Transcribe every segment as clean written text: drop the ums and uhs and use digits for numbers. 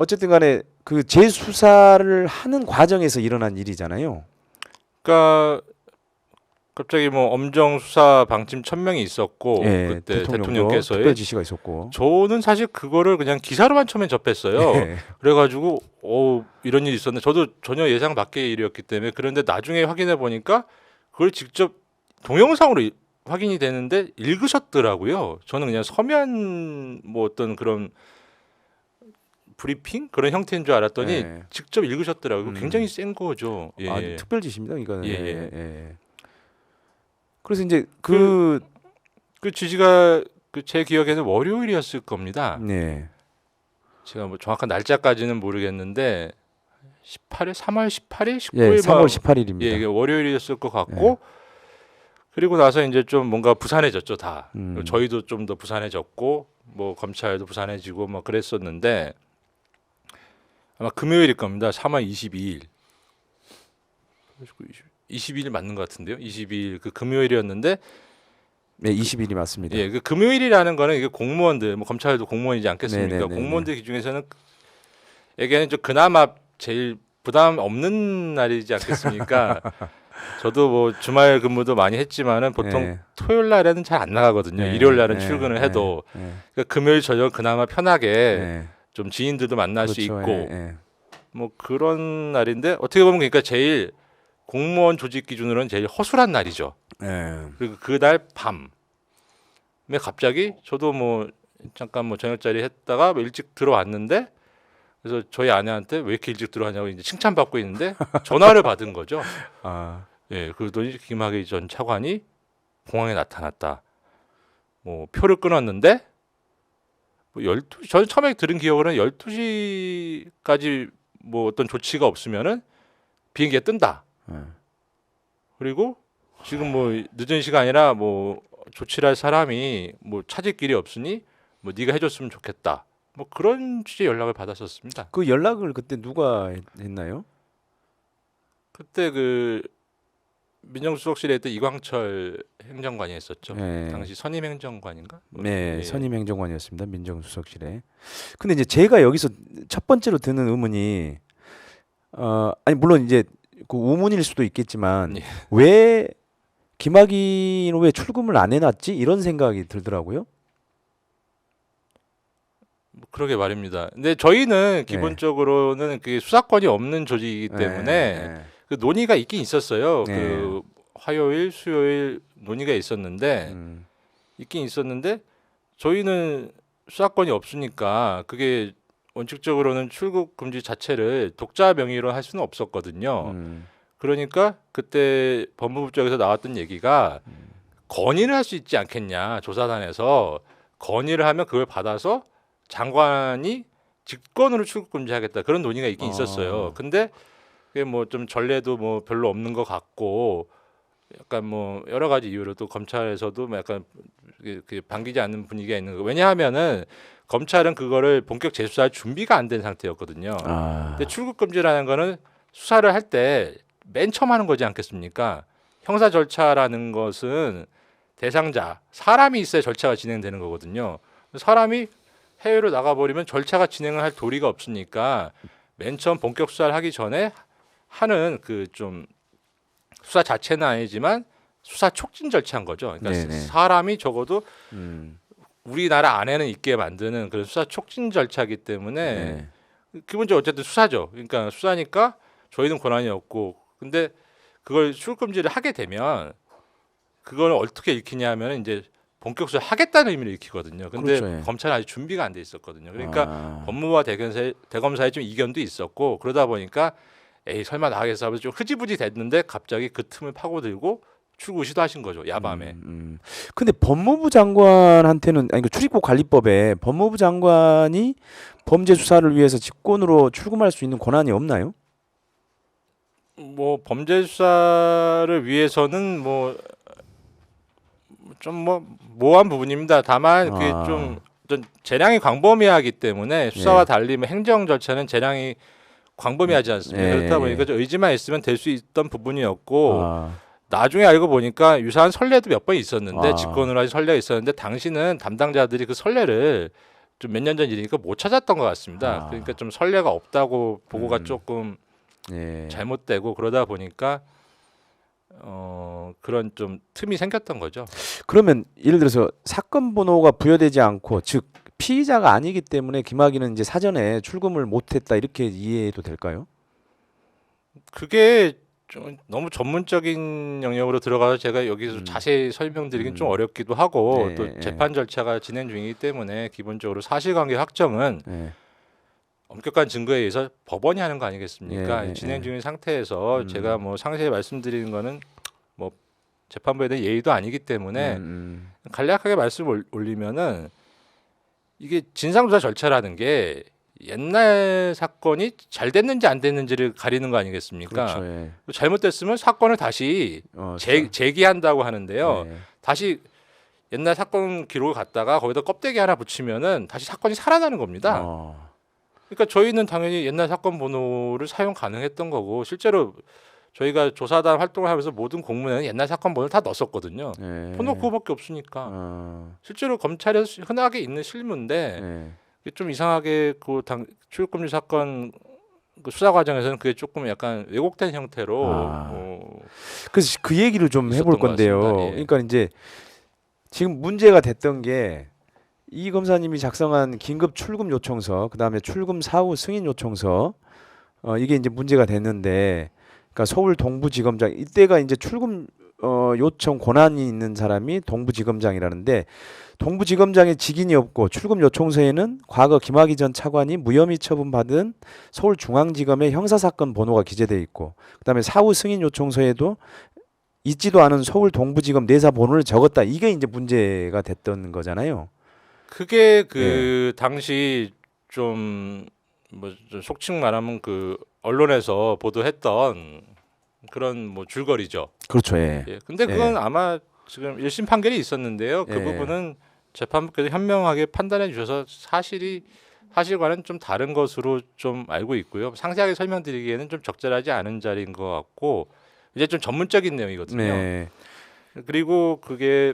어쨌든 간에 그 재수사를 하는 과정에서 일어난 일이잖아요. 그러니까 갑자기 뭐 엄정 수사 방침 천명이 있었고 예, 그때 대통령도 대통령께서의 특별 지시가 있었고. 저는 사실 그거를 그냥 기사로만 처음에 접했어요. 예. 그래가지고 이런 일이 있었는데 저도 전혀 예상 밖의 일이었기 때문에 그런데 나중에 확인해 보니까 그걸 직접 동영상으로 확인이 되는데 읽으셨더라고요. 저는 그냥 서면 뭐 어떤 그런 브리핑 그런 형태인 줄 알았더니 예. 직접 읽으셨더라고요. 음. 굉장히 센 거죠. 예. 아, 특별 지시입니다. 이거는. 예, 예, 예. 예. 그래서 이제 그 그 지시가 그 제 기억에는 월요일이었을 겁니다. 네. 제가 뭐 정확한 날짜까지는 모르겠는데 18일, 3월 18일, 19일 예, 3월 18일입니다. 예, 이게 월요일이었을 것 같고 그리고 나서 이제 좀 뭔가 부산해졌죠, 다. 저희도 좀 더 부산해졌고 뭐 검찰도 부산해지고 뭐 그랬었는데 아마 금요일일 겁니다. 3월 22일. 22일 맞는 것 같은데요. 22일 그 금요일이었는데 네, 20일이 맞습니다. 예, 그 금요일이라는 거는 이게 공무원들, 뭐 검찰도 공무원이지 않겠습니까? 네네네네. 공무원들 기준에서는 에게는 좀 그나마 제일 부담 없는 날이지 않겠습니까? 저도 뭐 주말 근무도 많이 했지만은 보통 네. 토요일 날에는 잘 안 나가거든요. 네, 일요일 날은 네, 출근을 네, 해도 네, 그러니까 금요일 저녁 그나마 편하게 네. 좀 지인들도 만날 수 그렇죠. 있고 예, 예. 뭐 그런 날인데 어떻게 보면 그러니까 제일 공무원 조직 기준으로는 제일 허술한 날이죠. 예. 그리고 그날 밤에 갑자기 저도 뭐 잠깐 뭐 저녁자리 했다가 뭐 일찍 들어왔는데 그래서 저희 아내한테 왜 이렇게 일찍 들어왔냐고 이제 칭찬받고 있는데 전화를 받은 거죠. 아, 예, 그러더니 김학의 전 차관이 공항에 나타났다. 뭐 표를 끊었는데 뭐 12시 저는 처음에 들은 기억으로는 12시까지 뭐 어떤 조치가 없으면은 비행기가 뜬다. 예. 그리고 지금 뭐 늦은 시간이라 뭐 조치를 할 사람이 뭐 찾을 길이 없으니 뭐 네가 해줬으면 좋겠다. 뭐 그런 취지의 연락을 받았었습니다. 그 연락을 그때 누가 했나요? 그때 그 민정수석실에 있던 이광철 행정관이 했었죠. 네. 당시 선임 행정관인가? 네, 예. 선임 행정관이었습니다. 민정수석실에. 근데 이제 제가 여기서 첫 번째로 드는 의문이 아니 물론 이제 그 우문일 수도 있겠지만 예. 왜 김학의는 왜 출금을 안 해놨지? 이런 생각이 들더라고요. 뭐 그러게 말입니다. 근데 저희는 기본적으로는 그 수사권이 없는 조직이기 때문에 네. 그 논의가 있긴 있었어요. 네. 그 화요일, 수요일 논의가 있었는데 있긴 있었는데 저희는 수사권이 없으니까 그게 원칙적으로는 출국 금지 자체를 독자 명의로 할 수는 없었거든요. 그러니까 그때 법무부 쪽에서 나왔던 얘기가 건의를 할 수 있지 않겠냐 조사단에서 건의를 하면 그걸 받아서 장관이 직권으로 출국 금지하겠다 그런 논의가 있긴 있었어요. 근데 그게 뭐 좀 전례도 뭐 별로 없는 것 같고 약간 뭐 여러 가지 이유로 또 검찰에서도 뭐 약간 그 반기지 않는 분위기가 있는 거. 왜냐하면은 검찰은 그거를 본격 재수사할 준비가 안 된 상태였거든요. 근데 출국 금지라는 거는 수사를 할 때 맨 처음 하는 거지 않겠습니까? 형사 절차라는 것은 대상자 사람이 있어야 절차가 진행되는 거거든요. 사람이 해외로 나가버리면 절차가 진행을 할 도리가 없으니까 맨 처음 본격 수사를 하기 전에 하는 그 좀 수사 자체는 아니지만 수사 촉진 절차인 거죠. 그러니까 네네. 사람이 적어도 우리나라 안에는 있게 만드는 그런 수사 촉진 절차이기 때문에 기본적으로 어쨌든 수사죠. 그러니까 수사니까 저희는 권한이 없고 근데 그걸 출국 금지를 하게 되면 그걸 어떻게 읽히냐면 이제 본격 수사 하겠다는 의미를 읽히거든요. 근데 그렇죠, 예. 검찰은 아직 준비가 안 돼 있었거든요. 그러니까 법무부와 대검사의 좀 이견도 있었고 그러다 보니까 에이 설마 나가겠어 하면서 좀 흐지부지 됐는데 갑자기 그 틈을 파고들고 출국 시도하신 거죠. 야밤에. 근데 법무부 장관한테는 아니 그 출입국 관리법에 법무부 장관이 범죄 수사를 위해서 직권으로 출금할 수 있는 권한이 없나요? 뭐 범죄 수사를 위해서는 뭐 좀 뭐 모호한 부분입니다. 다만 그게 좀 재량이 광범위하기 때문에 수사와 달리 뭐 행정 절차는 재량이 광범위하지 않습니다. 그렇다 보니까 좀 의지만 있으면 될 수 있던 부분이었고 나중에 알고 보니까 유사한 선례도 몇 번 있었는데 직권으로 한 선례가 있었는데 당시는 담당자들이 그 선례를 좀 몇 년 전 일이니까 못 찾았던 것 같습니다. 아. 그러니까 좀 선례가 없다고 보고가 조금 예. 잘못되고 그러다 보니까 그런 좀 틈이 생겼던 거죠. 그러면 예를 들어서 사건 번호가 부여되지 않고 즉 피의자가 아니기 때문에 김학의는 이제 사전에 출금을 못했다 이렇게 이해해도 될까요? 그게 좀 너무 전문적인 영역으로 들어가서 제가 여기서 음. 자세히 설명드리긴 좀 어렵기도 하고 네, 또 네. 재판 절차가 진행 중이기 때문에 기본적으로 사실관계 확정은 예. 엄격한 증거에 의해서 법원이 하는 거 아니겠습니까? 예, 진행 예. 중인 상태에서 제가 뭐 상세히 말씀드리는 거는 뭐 재판부에 대한 예의도 아니기 때문에 간략하게 말씀을 올리면은 이게 진상조사 절차라는 게 옛날 사건이 잘 됐는지 안 됐는지를 가리는 거 아니겠습니까? 그렇죠. 예. 잘못됐으면 사건을 다시 제기한다고 하는데요. 예. 다시 옛날 사건 기록을 갖다가 거기다 껍데기 하나 붙이면은 다시 사건이 살아나는 겁니다. 그러니까 저희는 당연히 옛날 사건 번호를 사용 가능했던 거고 실제로 저희가 조사단 활동을 하면서 모든 공문에는 옛날 사건 번호를 다 넣었었거든요. 예. 번호 그거밖에 없으니까. 실제로 검찰에서 흔하게 있는 실무인데 예. 이게 좀 이상하게 그 출국금지 사건 그 수사 과정에서는 그게 조금 약간 왜곡된 형태로 그래서 그 얘기를 좀 해볼 있었던 것 건데요. 같습니다. 예. 그러니까 이제 지금 문제가 됐던 게 이 검사님이 작성한 긴급 출금 요청서, 그다음에 출금 사후 승인 요청서, 이게 이제 문제가 됐는데, 그러니까 서울 동부지검장 이때가 이제 출금 요청 권한이 있는 사람이 동부지검장이라는데 동부지검장의 직인이 없고 출금 요청서에는 과거 김학의 전 차관이 무혐의 처분받은 서울중앙지검의 형사사건 번호가 기재돼 있고, 그다음에 사후 승인 요청서에도 있지도 않은 서울 동부지검 내사 번호를 적었다. 이게 이제 문제가 됐던 거잖아요. 그게 그 당시 좀 뭐 속칭 말하면 그 언론에서 보도했던 그런 뭐 줄거리죠. 그렇죠. 예. 예. 근데 그건 아마 지금 1심 판결이 있었는데요. 그 부분은 재판부께서 현명하게 판단해 주셔서 사실과는 좀 다른 것으로 좀 알고 있고요. 상세하게 설명드리기에는 좀 적절하지 않은 자리인 것 같고 이제 좀 전문적인 내용이거든요. 네. 그리고 그게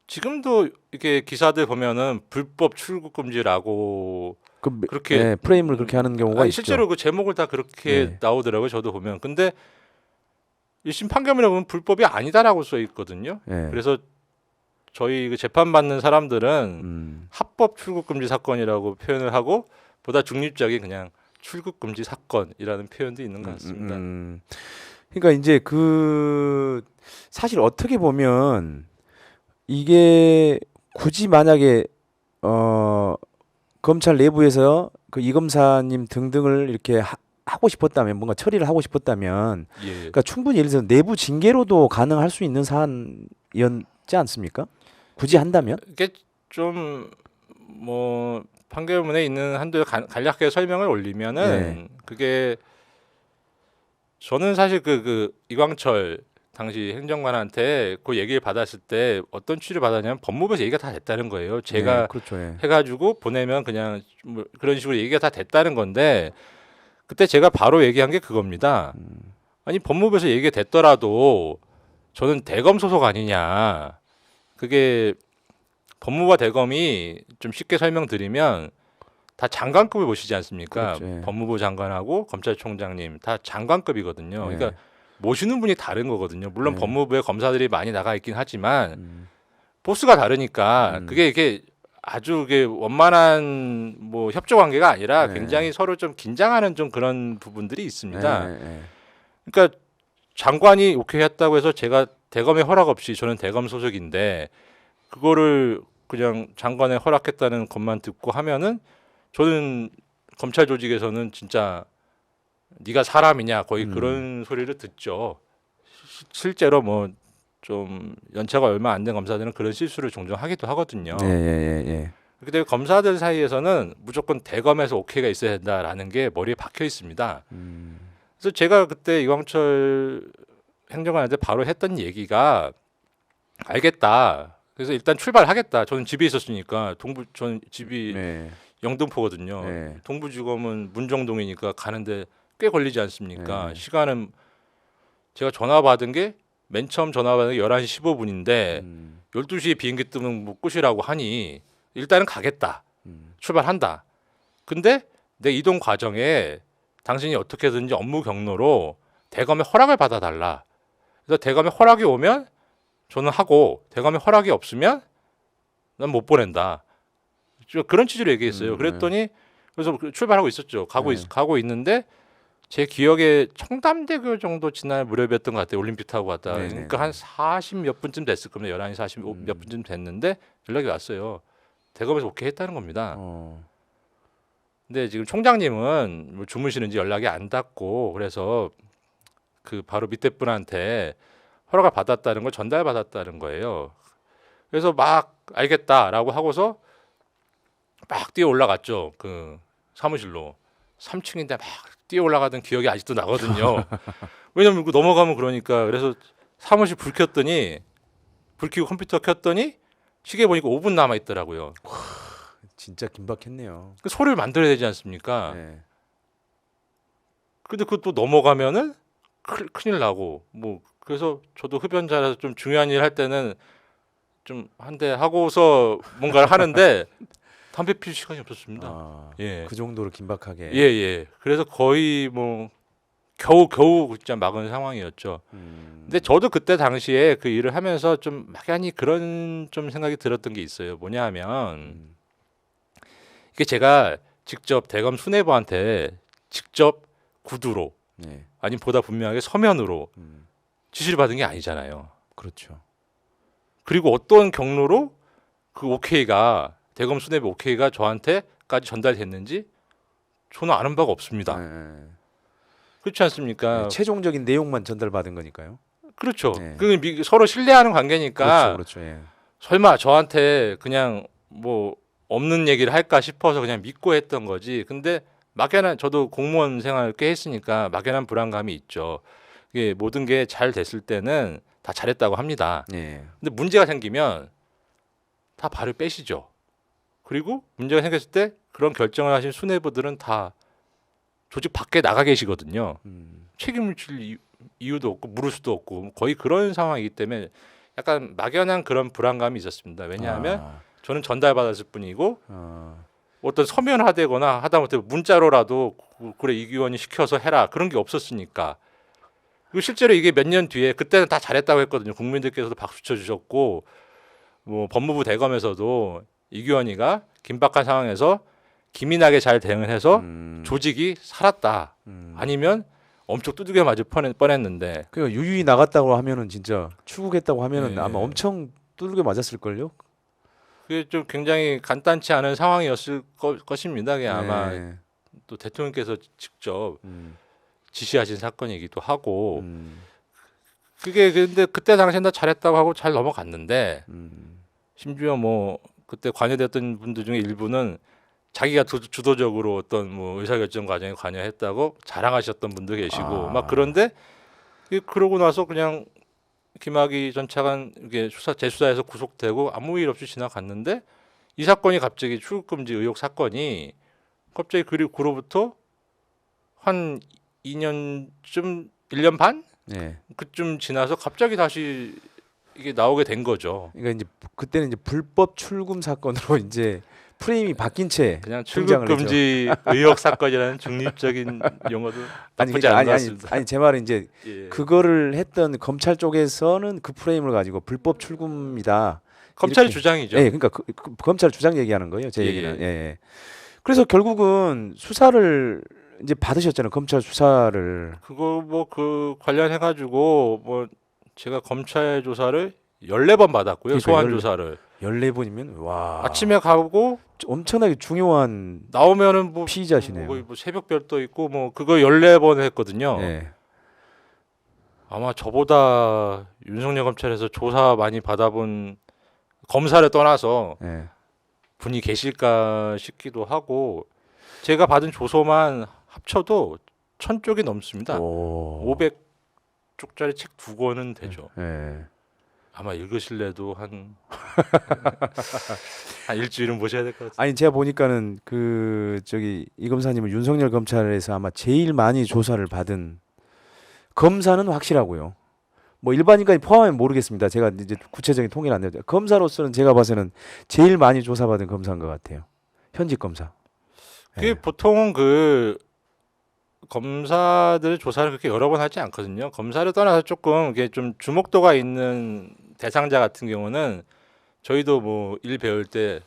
지금도 이렇게 기사들 보면은 불법 출국 금지라고 그렇게 프레임을 그렇게 하는 경우가 있죠. 실제로 그 제목을 다 그렇게 나오더라고요. 저도 보면. 근데 1심 판결문에 보면 불법이 아니다라고 써 있거든요. 그래서 저희 그 재판 받는 사람들은 합법 출국 금지 사건이라고 표현을 하고 보다 중립적인 그냥 출국 금지 사건이라는 표현도 있는 것 같습니다. 그러니까 이제 그 사실 어떻게 보면 이게 굳이 만약에 검찰 내부에서 그 이 검사님 등등을 이렇게 하고 싶었다면 뭔가 처리를 하고 싶었다면 그러니까 충분히 예를 들어서 내부 징계로도 가능할 수 있는 사안이었지 않습니까? 굳이 한다면? 이게 좀 뭐 판결문에 있는 한도에 간략하게 설명을 올리면은 그게 저는 사실 그 이광철 당시 행정관한테 그 얘기를 받았을 때 어떤 취지를 받았냐면 법무부에서 얘기가 다 됐다는 거예요. 제가 그렇죠. 해가지고 보내면 그냥 뭐 그런 식으로 얘기가 다 됐다는 건데 그때 제가 바로 얘기한 게 그겁니다. 아니 법무부에서 얘기가 됐더라도 저는 대검 소속 아니냐. 그게 법무부와 대검이 좀 쉽게 설명드리면 다 장관급을 모시지 않습니까? 그렇죠. 법무부 장관하고 검찰총장님 다 장관급이거든요. 그러니까 모시는 분이 다른 거거든요. 물론 법무부에 검사들이 많이 나가 있긴 하지만 보스가 다르니까 그게 이게 아주 그게 원만한 뭐 협조 관계가 아니라 굉장히 서로 좀 긴장하는 좀 그런 부분들이 있습니다. 그러니까 장관이 오케이 했다고 해서 제가 대검의 허락 없이 저는 대검 소속인데 그거를 그냥 장관의 허락했다는 것만 듣고 하면은 저는 검찰 조직에서는 진짜 네가 사람이냐 거의 그런 소리를 듣죠. 실제로 뭐 좀 연차가 얼마 안 된 검사들은 그런 실수를 종종 하기도 하거든요. 근데 검사들 사이에서는 무조건 대검에서 오케이가 있어야 된다라는 게 머리에 박혀 있습니다. 그래서 제가 그때 이광철 행정관한테 바로 했던 얘기가 알겠다. 그래서 일단 출발하겠다. 저는 집에 있었으니까 저는 집이 영등포거든요. 동부지검은 문정동이니까 가는데 꽤 걸리지 않습니까? 시간은 제가 전화 받은 게 맨 처음 전화 받은 게 11시 15분인데 12시에 비행기 뜨면 뭐 끝이라고 하니 일단은 가겠다. 출발한다. 근데 내 이동 과정에 당신이 어떻게든지 업무 경로로 대검의 허락을 받아달라. 그래서 대검의 허락이 오면 저는 하고 대검의 허락이 없으면 난 못 보낸다. 그런 취지로 얘기했어요. 그랬더니 그래서 출발하고 있었죠. 가고 있는데 제 기억에 청담대교 정도 지날 무렵이었던 것 같아요. 올림픽 타고 갔다. 그러니까 한 40 몇 분쯤 됐을 겁니다. 11시 40 몇 분쯤 됐는데 연락이 왔어요. 대검에서 오케이 했다는 겁니다. 근데 지금 총장님은 뭐 주무시는지 연락이 안 닿고 그래서 그 바로 밑에 분한테 허락을 받았다는 걸 전달받았다는 거예요. 그래서 막 알겠다라고 하고서 막 뛰어 올라갔죠. 그 사무실로 3층인데 막 뛰어 올라가던 기억이 아직도 나거든요. 왜냐면 넘어가면 그러니까. 그래서 사무실 불 켰더니 불 켜고 컴퓨터 켰더니 시계 보니까 5분 남아 있더라고요. 진짜 긴박했네요. 그 소리를 만들어야 되지 않습니까? 네. 근데 그것도 넘어가면은 큰일 나고 뭐 그래서 저도 흡연자라서 좀 중요한 일 할 때는 좀 한 대 하고서 뭔가를 하는데 담배 피울 시간이 없었습니다. 예. 그 정도로 긴박하게. 예. 그래서 거의 뭐 겨우 진짜 막은 상황이었죠. 근데 저도 그때 당시에 그 일을 하면서 좀 막연히 그런 좀 생각이 들었던 게 있어요. 뭐냐 하면 이게 제가 직접 대검 수뇌부한테 직접 구두로 네. 아니면 보다 분명하게 서면으로 지시를 받은 게 아니잖아요. 그렇죠. 그리고 어떤 경로로 그 오케이가 대검 수뇌부 오케이가 저한테까지 전달됐는지 저는 아는 바가 없습니다. 네. 그렇지 않습니까? 네, 최종적인 내용만 전달받은 거니까요. 그렇죠. 네. 그 서로 신뢰하는 관계니까 그렇죠. 예. 설마 저한테 그냥 뭐 없는 얘기를 할까 싶어서 그냥 믿고 했던 거지. 근데 막연한 저도 공무원 생활 꽤 했으니까 막연한 불안감이 있죠. 이게 모든 게 잘 됐을 때는 다 잘했다고 합니다. 예. 근데 문제가 생기면 다 발을 빼시죠. 그리고 문제가 생겼을 때 그런 결정을 하신 수뇌부들은 다 조직 밖에 나가 계시거든요. 책임을 질 이유도 없고 물을 수도 없고 거의 그런 상황이기 때문에 약간 막연한 그런 불안감이 있었습니다. 왜냐하면 저는 전달받았을 뿐이고 어떤 서면화되거나 하다못해 문자로라도 그래 이 기관이 시켜서 해라 그런 게 없었으니까. 그리고 실제로 이게 몇 년 뒤에 그때는 다 잘했다고 했거든요. 국민들께서도 박수 쳐주셨고 뭐 법무부 대검에서도 이규원이가 긴박한 상황에서 기민하게 잘 대응을 해서 조직이 살았다. 아니면 엄청 두들겨 맞을 뻔했는데. 그러니까 유유히 나갔다고 하면은 진짜 출국했다고 하면은 네. 아마 엄청 두들겨 맞았을 걸요. 그게 좀 굉장히 간단치 않은 상황이었을 것입니다. 그게 아마 또 대통령께서 직접 지시하신 사건이기도 하고 그게 근데 그때 당시엔 다 잘했다고 하고 잘 넘어갔는데 심지어 뭐 그때 관여됐던 분들 중에 일부는 자기가 주도적으로 어떤 뭐 의사결정 과정에 관여했다고 자랑하셨던 분도 계시고 막 그런데 그러고 나서 그냥 김학의 전 차관 이게 재수사에서 구속되고 아무 일 없이 지나갔는데 이 사건이 갑자기 출국금지 의혹 사건이 갑자기 그로부터 한 2년쯤 1년 반 네. 그쯤 지나서 갑자기 다시 이게 나오게 된 거죠. 그러니까 이제 그때는 이제 불법 출금 사건으로 이제 프레임이 바뀐 채 그냥 등장을 출국금지 의혹 사건이라는 중립적인 용어도 나쁘지 않은 것 같습니다. 아니 제 말은 이제 예. 그거를 했던 검찰 쪽에서는 그 프레임을 가지고 불법 출금이다. 검찰의 이렇게. 주장이죠. 예, 그러니까 그 검찰 주장 얘기하는 거예요. 제 예, 얘기는. 예. 예. 그래서 결국은 수사를 이제 받으셨잖아요. 검찰 수사를. 그거 뭐 그 관련해 가지고 뭐 제가 검찰 조사를 14번 받았고요. 그러니까 소환 조사를 14번이면 와. 아침에 가고 엄청나게 중요한 나오면은 뭐 피의자시네요. 뭐 새벽별도 있고 뭐 그거 14번 했거든요. 예. 아마 저보다 윤석열 검찰에서 조사 많이 받아본 검사를 떠나서 예. 분이 계실까 싶기도 하고 제가 받은 조서만 합쳐도 1000쪽이 넘습니다. 500쪽짜리 책 2권은 되죠. 예. 아마 읽으실래도 한 일주일은 보셔야 될 것 같아요. 아니 제가 보니까는 그 저기 이 검사님은 윤석열 검찰에서 아마 제일 많이 조사를 받은 검사는 확실하고요. 뭐 일반인까지 포함하면 모르겠습니다. 제가 이제 구체적인 통계는 안 내요. 검사로서는 제가 봐서는 제일 많이 조사받은 검사인 것 같아요. 현직 검사. 그게 예. 보통은 그 검사들 조사를 그렇게 여러 번 하지 않거든요. 검사를 떠나서 조금 이게 좀 주목도가 있는 대상자 같은 경우는 저희도 뭐 일 배울 때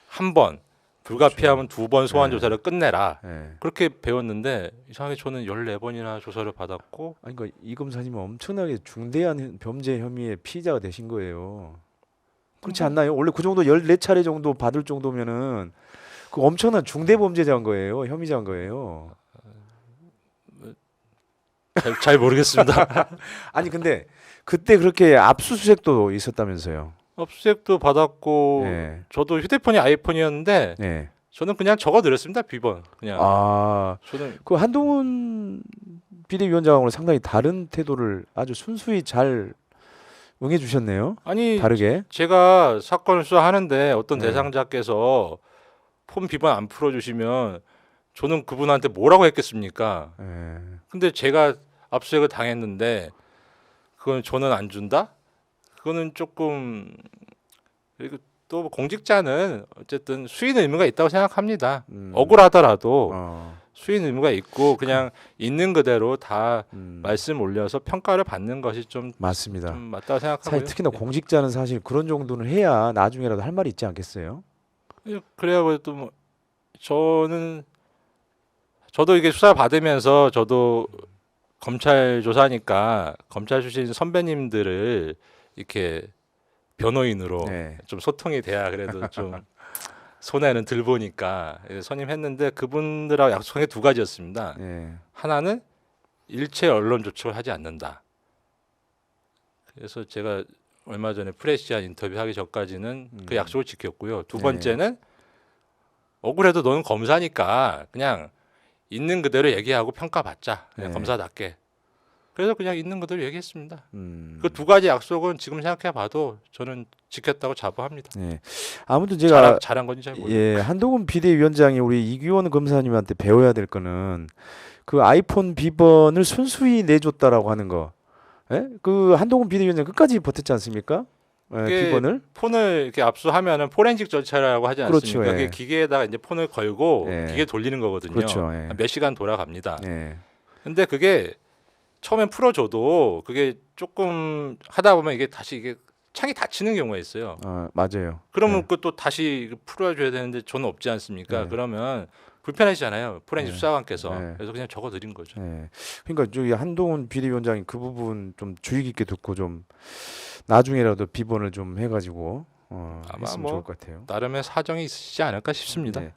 한 번 불가피하면 두 번 소환 네. 조사를 끝내라 예. 그렇게 배웠는데 이상하게 저는 14번이나 조사를 받았고 아니 그러니까 이 검사님은 엄청나게 중대한 범죄 혐의의 피의자가 되신 거예요. 그렇지 않나요? 원래 그 정도 14차례 정도 받을 정도면은 그 엄청난 중대 범죄자인 거예요. 혐의자인 거예요. 잘 모르겠습니다. 아니 근데 그때 그렇게 압수수색도 있었다면서요. 압수수색도 받았고 예. 저도 휴대폰이 아이폰이었는데 예. 저는 그냥 적어드렸습니다. 비번 그냥 아, 저는 그 한동훈 비대위원장하고는 상당히 다른 태도를 아주 순수히 잘 응해 주셨네요. 아니 다르게. 제가 사건을 수사하는데 어떤 네. 대상자께서 폰 비번 안 풀어주시면 저는 그분한테 뭐라고 했겠습니까? 예. 근데 제가 압수수색을 당했는데 그건 저는 안 준다? 그거는 조금 그리고 또 공직자는 어쨌든 수인 의무가 있다고 생각합니다. 억울하더라도 수인 의무가 있고 그냥 있는 그대로 다 말씀 올려서 평가를 받는 것이 좀 맞습니다. 맞다고 생각하고요. 사실 특히나 공직자는 사실 그런 정도는 해야 나중에라도 할 말이 있지 않겠어요? 그래야 또 뭐 저도 이게 수사 받으면서 저도 검찰 조사니까 검찰 출신 선배님들을 이렇게 변호인으로 네. 좀 소통이 돼야 그래도 좀 손해는 덜 보니까 선임했는데 그분들하고 약속한 게 두 가지였습니다. 예. 하나는 일체 언론 조치를 하지 않는다. 그래서 제가 얼마 전에 프레시안 인터뷰하기 전까지는 그 약속을 지켰고요. 두 네. 번째는 억울해도 너는 검사니까 그냥 있는 그대로 얘기하고 평가받자. 그냥 네. 검사답게. 그래서 그냥 있는 그대로 얘기했습니다. 음. 그 두 가지 약속은 지금 생각해봐도 저는 지켰다고 자부합니다. 예. 아무튼 제가 잘한 건지 잘 모르겠어요. 예, 한동훈 비대위원장이 우리 이규원 검사님한테 배워야 될 거는 그 아이폰 비번을 순수히 내줬다라고 하는 거. 예? 그 한동훈 비대위원장 끝까지 버텼지 않습니까? 예, 그게 비번을. 폰을 이렇게 압수하면은 포렌식 절차라고 하지 그렇죠, 않습니까? 예. 그게 기계에다가 이제 폰을 걸고 예. 기계 돌리는 거거든요. 그렇죠. 예. 몇 시간 돌아갑니다. 예. 근데 그게 처음엔 풀어줘도 그게 조금 하다 보면 이게 다시 이게 창이 닫히는 경우가 있어요. 맞아요. 그러면 예. 그것도 다시 풀어줘야 되는데 저는 없지 않습니까? 네. 그러면 불편하시잖아요. 포렌식 네. 수사관께서. 네. 그래서 그냥 적어드린 거죠. 예. 그러니까 저기 한동훈 비대위원장이 그 부분 좀 주의 깊게 듣고 좀 나중에라도 비번을 좀 해가지고 아마 했으면 뭐 좋을 것 같아요. 나름의 사정이 있으시지 않을까 싶습니다. 네.